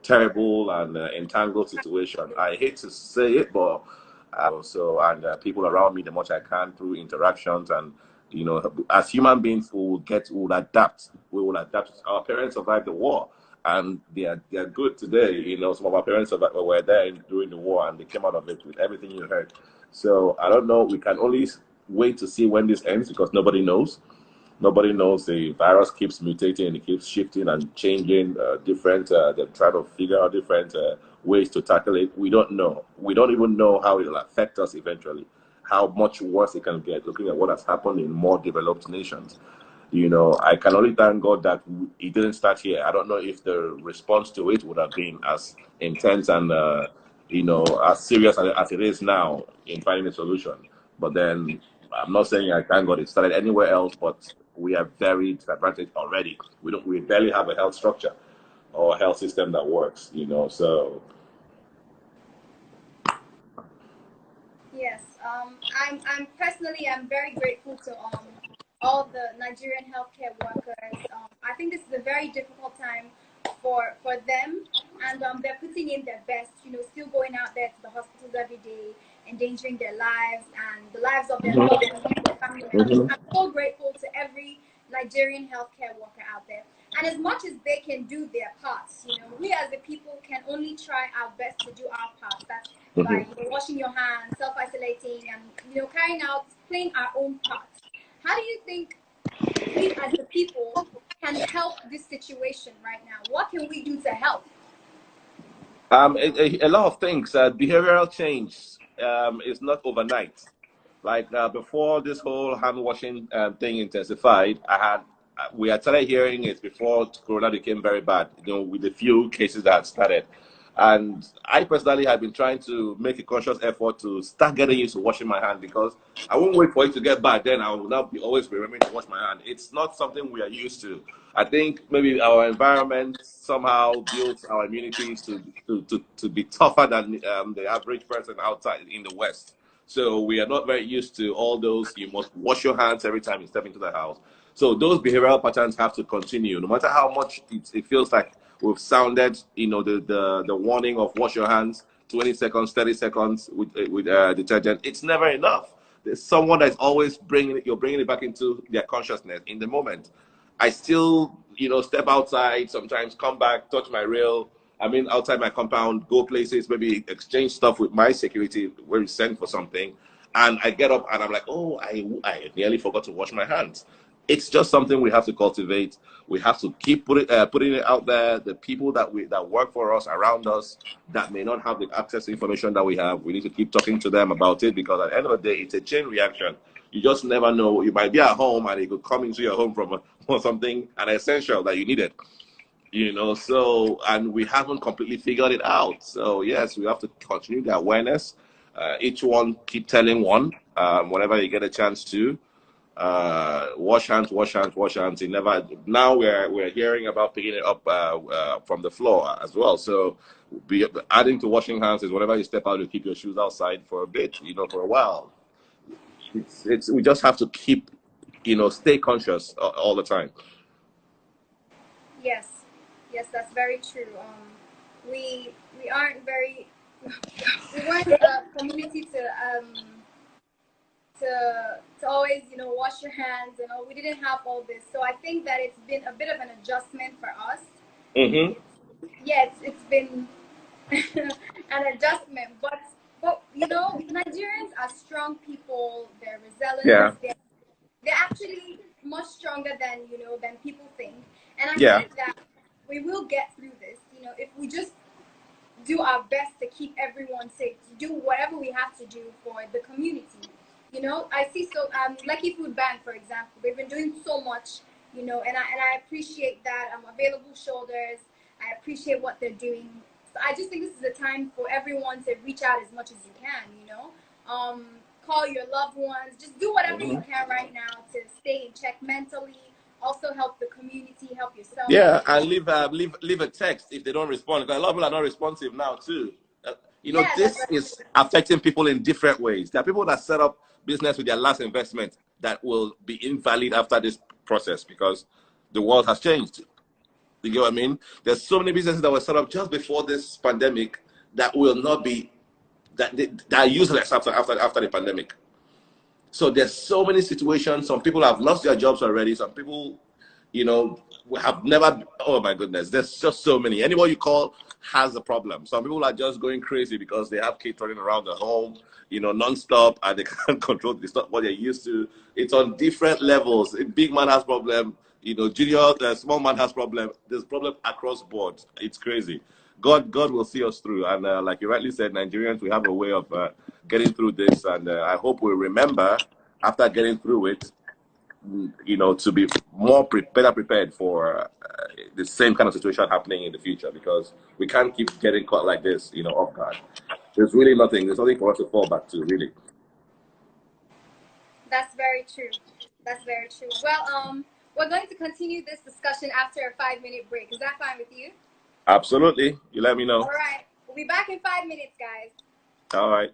terrible and entangled situation. I hate to say it, but people around me, the much I can through interactions and as human beings, will adapt. We will adapt. Our parents survived the war, and they are good today. Some of our parents were there during the war, and they came out of it with everything you heard. So I don't know. We can only wait to see when this ends because nobody knows. Nobody knows. The virus keeps mutating and it keeps shifting and changing. They're trying to figure out different ways to tackle it. We don't know. We don't even know how it will affect us eventually. How much worse it can get. Looking at what has happened in more developed nations, I can only thank God that it didn't start here. I don't know if the response to it would have been as intense and as serious as it is now in finding a solution. But then I'm not saying I thank God it started anywhere else, but we are very disadvantaged already. We barely have a health structure or a health system that works. So. Yes, I'm personally, I'm very grateful to all the Nigerian healthcare workers. I think this is a very difficult time for them, and they're putting in their best. Still going out there to the hospitals every day, endangering their lives and the lives of their loved ones, their family members. I'm so grateful to every Nigerian healthcare worker out there. And as much as they can do their parts, we as the people can only try our best to do our part. That's by washing your hands, self-isolating, and playing our own parts. How do you think we as the people can help this situation right now? What can we do to help? A lot of things. Behavioral change is not overnight. Like before this whole hand washing thing intensified, we had started hearing it before Corona became very bad. With the few cases that had started, and I personally had been trying to make a conscious effort to start getting used to washing my hand because I won't wait for it to get bad. Then I will not always be remembering to wash my hand. It's not something we are used to. I think maybe our environment somehow builds our immunities to be tougher than the average person outside in the West. So we are not very used to all those. You must wash your hands every time you step into the house. So those behavioral patterns have to continue, no matter how much it feels like we've sounded, the warning of wash your hands 20 seconds, 30 seconds with detergent. It's never enough. There's someone that's always bringing it back into their consciousness in the moment. I still, step outside, sometimes come back, touch my rail. Outside my compound, go places, maybe exchange stuff with my security where we send for something. And I get up and I'm like, oh, I nearly forgot to wash my hands. It's just something we have to cultivate. We have to keep putting it out there. The people that work for us, around us, that may not have the access to information that we have, we need to keep talking to them about it because at the end of the day, it's a chain reaction. You just never know. You might be at home and it could come into your home from something, an essential that you needed. And we haven't completely figured it out. So yes, we have to continue the awareness. Each one keep telling one, whenever you get a chance to. Wash hands, wash hands, wash hands. Now we're hearing about picking it up from the floor as well. So adding to washing hands is whenever you step out, you keep your shoes outside for a bit, for a while. We just have to keep, stay conscious all the time. Yes, that's very true. We aren't very we weren't a community to always wash your hands and all. We didn't have all this, so I think that it's been a bit of an adjustment for us. It's been an adjustment, but Nigerians are strong people. They're resilient. Yeah. They're actually much stronger than people think, and I think that we will get through this. If we just do our best to keep everyone safe, to do whatever we have to do for the community. I see Lucky Food Bank, for example, they've been doing so much, and I appreciate that. Available shoulders. I appreciate what they're doing. So I just think this is a time for everyone to reach out as much as you can. Call your loved ones. Just do whatever you can right now to stay in check mentally. Also help the community, help yourself. Yeah, and leave a text if they don't respond. Because a lot of people are not responsive now too. This is affecting people in different ways. There are people that set up business with their last investment that will be invalid after this process because the world has changed. You get what I mean? There's so many businesses that were set up just before this pandemic that will not be, that are useless after the pandemic. So there's so many situations. Some people have lost their jobs already. Some people, you know, have never. Oh my goodness, there's just so many. Anyone you call has a problem. Some people are just going crazy because they have kids running around the home, you know, nonstop, and they can't control. It's not what they're used to. It's on different levels. A big man has problem. You know, junior, small man has problem. There's problem across board. It's crazy. God will see us through. And like you rightly said, Nigerians, we have a way of getting through this. And I hope we remember after getting through it, you know, to be better prepared for the same kind of situation happening in the future, because we can't keep getting caught like this, you know, off guard. There's really nothing. There's nothing for us to fall back to, really. That's very true. That's very true. Well, we're going to continue this discussion after a 5-minute break. Is that fine with you? Absolutely. You let me know. All right. We'll be back in 5 minutes, guys. All right.